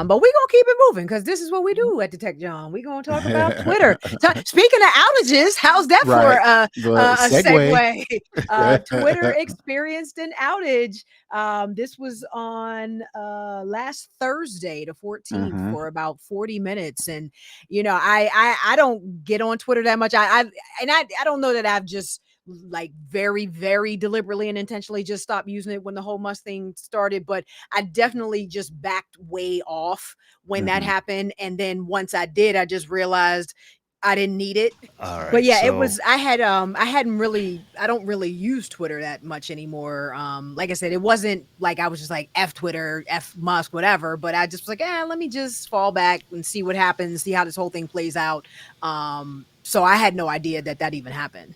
But we're gonna keep it moving because this is what we do at the Tech John. We're gonna talk about Twitter. Speaking of outages, how's that for Right. The a segue. segue? Twitter experienced an outage. This was on last Thursday, the 14th, Hmm. for about 40 minutes. And I don't get on Twitter that much. I don't know that I've just like very, very deliberately and intentionally just stopped using it when the whole Musk thing started, but I definitely just backed way off when that Hmm. happened. And then once I did, I just realized I didn't need it. All But right. yeah, it So was I don't really use Twitter that much anymore. Like I said, it wasn't like I was just like F Twitter, F Musk, whatever, but I just was like, let me just fall back and see what happens, see how this whole thing plays out. So I had no idea that that even happened.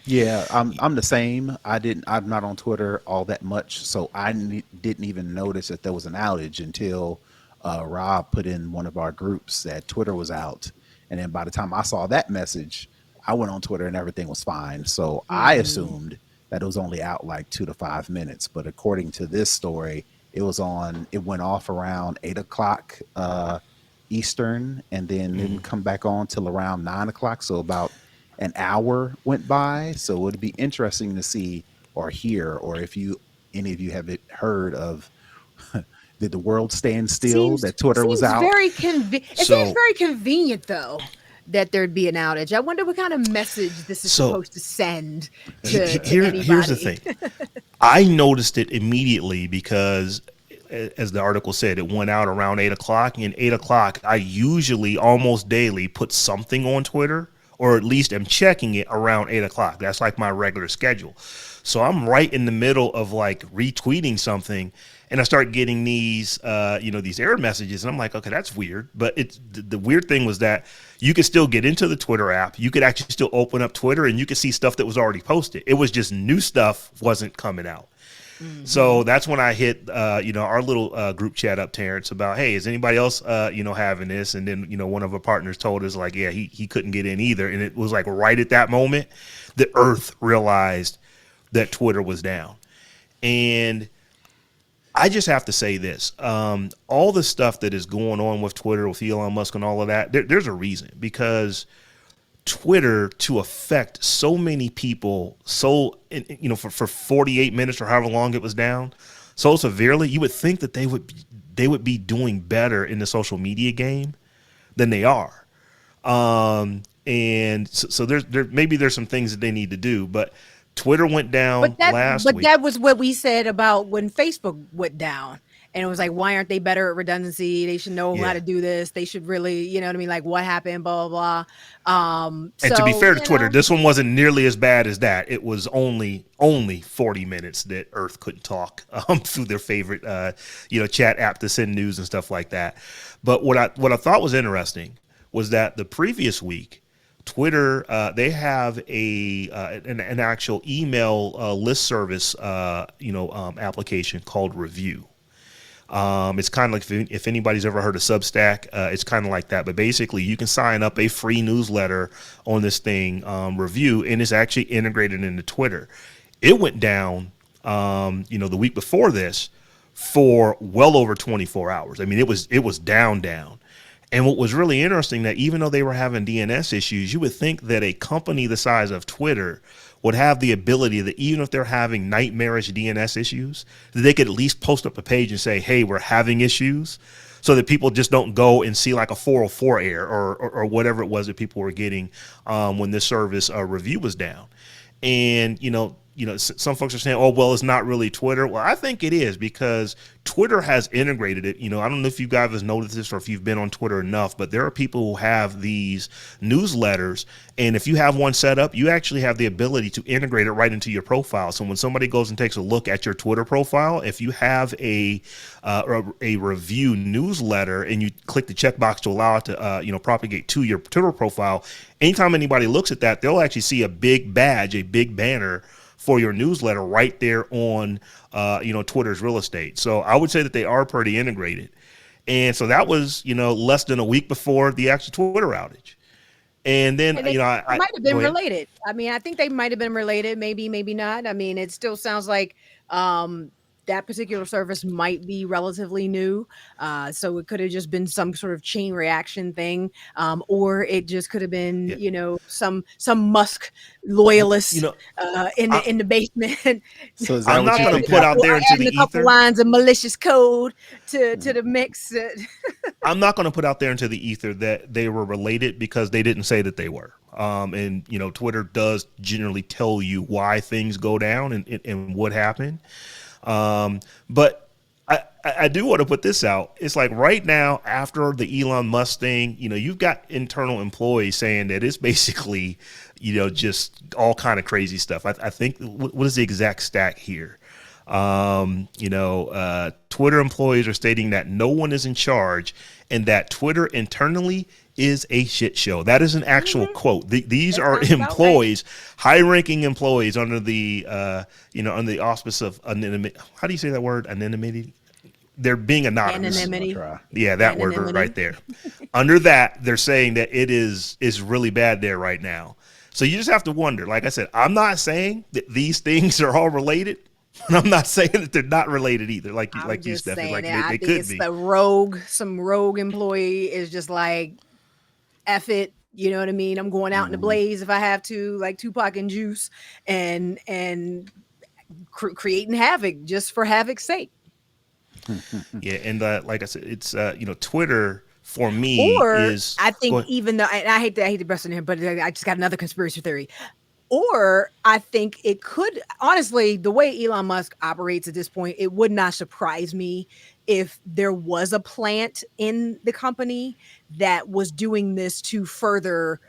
Yeah, I'm the same. I'm not on Twitter all that much, so didn't even notice that there was an outage until Rob put in one of our groups that Twitter was out, and then by the time I saw that message, I went on Twitter and everything was fine. So I Mhm. assumed that it was only out like 2 to 5 minutes, but according to this story, it was on. It went off around 8 o'clock Eastern, and then didn't come back on till around 9 o'clock. So about an hour went by. So it would be interesting to see or hear, or if you any of you have heard of did the world stand still Seems that Twitter was seems out? very it seems so very convenient though that there'd be an outage. I wonder what kind of message this is so supposed to send to here's the anybody. thing. I noticed it immediately because, as the article said, it went out around 8 o'clock. And 8 o'clock, I usually almost daily put something on Twitter, or at least am checking it around 8 o'clock. That's like my regular schedule. So I'm right in the middle of like retweeting something, and I start getting these error messages, and I'm like, okay, that's weird. But it's the weird thing was that you could still get into the Twitter app. You could actually still open up Twitter, and you could see stuff that was already posted. It was just new stuff wasn't coming out. So Mhm. that's when I hit, our little group chat up, Terrance, about, hey, is anybody else, having this? And then, one of our partners told us, like, yeah, he couldn't get in either. And it was like right at that moment, the Earth realized that Twitter was down. And I just have to say this: all the stuff that is going on with Twitter, with Elon Musk, and all of that, there's a reason, because Twitter, to affect so many people for 48 minutes or however long it was down so severely, you would think that they would be doing better in the social media game than they are. And so maybe there's some things that they need to do, but Twitter went down last But week. that was what we said about when Facebook went down. And it was like, why aren't they better at redundancy? They should know how Yeah. to do this. They should really, you know what I mean? Like what happened, blah, blah, blah. And to be So, fair to Twitter, this one wasn't nearly as bad as that. It was only 40 minutes that Earth couldn't talk through their favorite chat app to send news and stuff like that. But what I thought was interesting was that the previous week, Twitter, they have an actual email list service application called Review. It's kind of like if anybody's ever heard of Substack, it's kind of like that. But basically, you can sign up a free newsletter on this thing, Review, and it's actually integrated into Twitter. It went down, the week before this for well over 24 hours. I mean, it was down. And what was really interesting, that even though they were having DNS issues, you would think that a company the size of Twitter would have the ability that even if they're having nightmarish DNS issues, that they could at least post up a page and say, hey, we're having issues, so that people just don't go and see like a 404 error or whatever it was that people were getting when this service Review was down. And some folks are saying, oh, well, it's not really Twitter. Well, I think it is, because Twitter has integrated it. I don't know if you guys have noticed this or if you've been on Twitter enough, but there are people who have these newsletters, and if you have one set up, you actually have the ability to integrate it right into your profile. So when somebody goes and takes a look at your Twitter profile, if you have a review newsletter and you click the checkbox to allow it to propagate to your Twitter profile, anytime anybody looks at that, they'll actually see a big badge, a big banner for your newsletter right there on Twitter's real estate. So I would say that they are pretty integrated. And so that was less than a week before the actual Twitter outage. And then and they I might have go been ahead. related. I mean, I think they might have been related, maybe, maybe not. I mean, it still sounds like um that particular service might be relatively new. So it could have just been some sort of chain reaction thing, or it just could have been, Yeah. some Musk You loyalist know, in I, the basement, So is that I'm what not you going to think put out happened? there into adding the a couple ether. lines of malicious code to Mhm. the mix. I'm not going to put out there into the ether that they were related because they didn't say that they were. And Twitter does generally tell you why things go down and what happened. But I do want to put this out. It's like right now, after the Elon Musk thing, you've got internal employees saying that it's basically, just all kind of crazy stuff. I think, what is the exact stat here? Twitter employees are stating that no one is in charge and that Twitter internally is a shit show. That is an actual quote. These That are sounds about right. employees, high-ranking employees under the, under the auspice of anonymity. How do you say that word? Anonymity. They're being anonymous. I'm gonna Anonymity. try. Yeah, that word Anonymity. right there. Under that, they're saying that it is really bad there right now. So you just have to wonder. Like I said, I'm not saying that these things are all related. And I'm not saying that they're not related either. Like I'm you, just Stephanie. saying Like it. I they think could it's be. some rogue employee is just like, F it. You know what I mean? I'm going out in the Mhm. blaze if I have to, like Tupac and Juice, and creating havoc just for havoc's sake. Yeah, and like I said, it's Twitter for me Or is I think, going. even though, and I hate to burst in here, but I just got another conspiracy theory. Or I think it could, honestly, the way Elon Musk operates at this point, it would not surprise me if there was a plant in the company that was doing this to further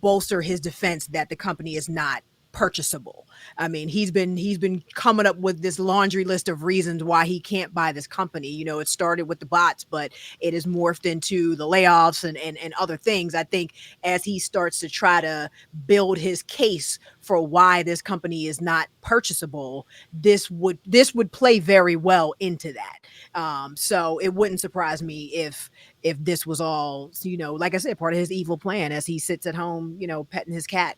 bolster his defense that the company is not purchasable. I mean, he's been coming up with this laundry list of reasons why he can't buy this company. It started with the bots, but it has morphed into the layoffs and other things. I think as he starts to try to build his case for why this company is not purchasable, this would play very well into that. So it wouldn't surprise me if this was all, like I said, part of his evil plan as he sits at home, petting his cat.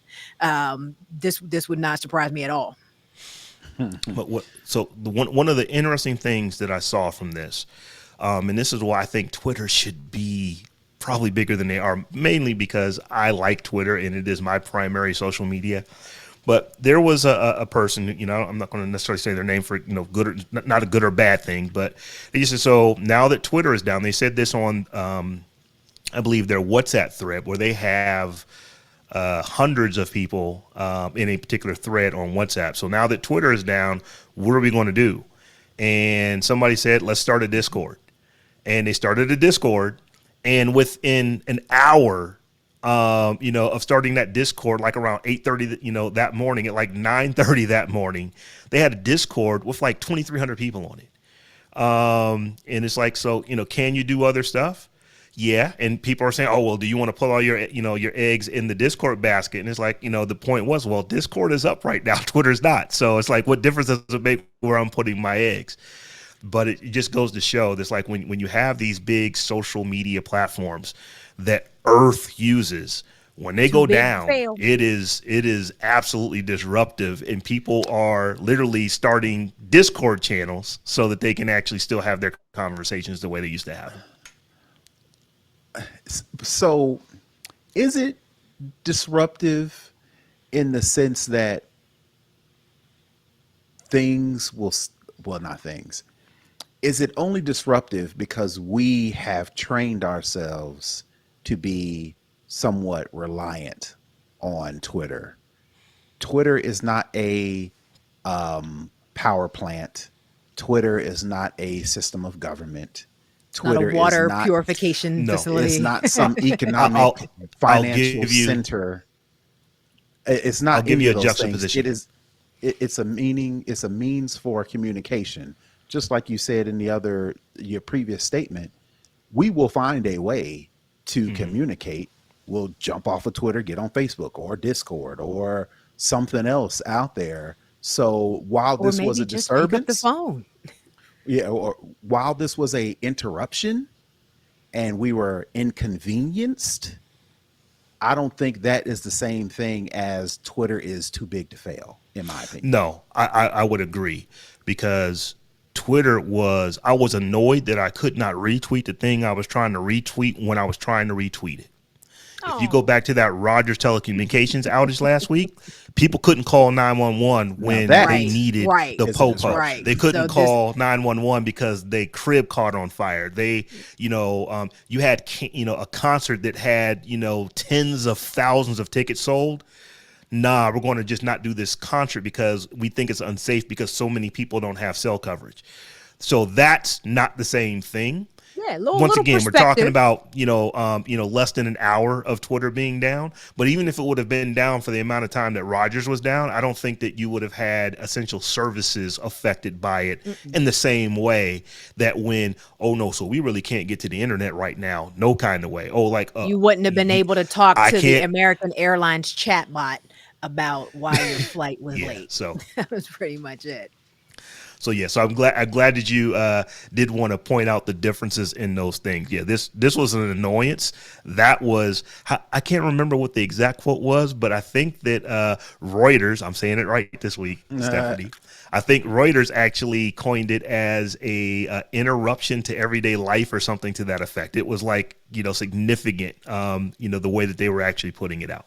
This would not surprise me at all. But so one of the interesting things that I saw from this, and this is why I think Twitter should be probably bigger than they are, mainly because I like Twitter and it is my primary social media. But there was a person, I'm not going to necessarily say their name for, good or not a good or bad thing, but they just said, so now that Twitter is down, they said this on, I believe, their WhatsApp thread where they have hundreds of people in a particular thread on WhatsApp. So now that Twitter is down, what are we going to do? And somebody said, let's start a Discord. And they started a Discord, and within an hour, of starting that Discord, like around 8:30, that morning, at like 9:30 that morning, they had a Discord with like 2,300 people on it. And it's like, so, can you do other stuff? Yeah. And people are saying, oh, well, do you want to put all your, your eggs in the Discord basket? And it's like, the point was, well, Discord is up right now. Twitter's not. So it's like, what difference does it make where I'm putting my eggs? But it just goes to show this, like when you have these big social media platforms that Earth uses, when they Too go big to down, fail. it is absolutely disruptive, and people are literally starting Discord channels so that they can actually still have their conversations the way they used to have them. So is it disruptive in the sense that things will, well, not things. Is it only disruptive because we have trained ourselves to be somewhat reliant on Twitter? Twitter is not a power plant. Twitter is not a system of government. It's not a Twitter is water not, purification No, it's facility. not some I- economic I'll I'll financial give you center. It's I'll not give any you a of those things. juxtaposition. It's a meaning, it's a means for communication. Just like you said in your previous statement, we will find a way to Mm-hmm. communicate. We'll jump off of Twitter, get on Facebook or Discord or something else out there. So while Or this was maybe a just pick up the disturbance, phone. yeah, or while this was a interruption and we were inconvenienced, I don't think that is the same thing as Twitter is too big to fail, in my opinion. No, I would agree, because Twitter was, I was annoyed that I could not retweet the thing I was trying to retweet when I was trying to retweet it. If you go back to that Rogers Telecommunications outage last week, people couldn't call 911 when they needed the popo. Right. They couldn't call 911 because their crib caught on fire. They, you had, a concert that had, tens of thousands of tickets sold. Nah, we're going to just not do this concert because we think it's unsafe because so many people don't have cell coverage. So that's not the same thing. Yeah, once again, we're talking about, less than an hour of Twitter being down. But even if it would have been down for the amount of time that Rogers was down, I don't think that you would have had essential services affected by it in the same way that when, so we really can't get to the internet right now. No kind of way. You wouldn't have been able to talk to the American Airlines chatbot about why your flight was late. So that was pretty much it. So so I'm glad that you did want to point out the differences in those things. Yeah, this was an annoyance. That was, I can't remember what the exact quote was, but I think that Reuters, I'm saying it right this week, Stephanie. I think Reuters actually coined it as a interruption to everyday life or something to that effect. It was like, significant, the way that they were actually putting it out.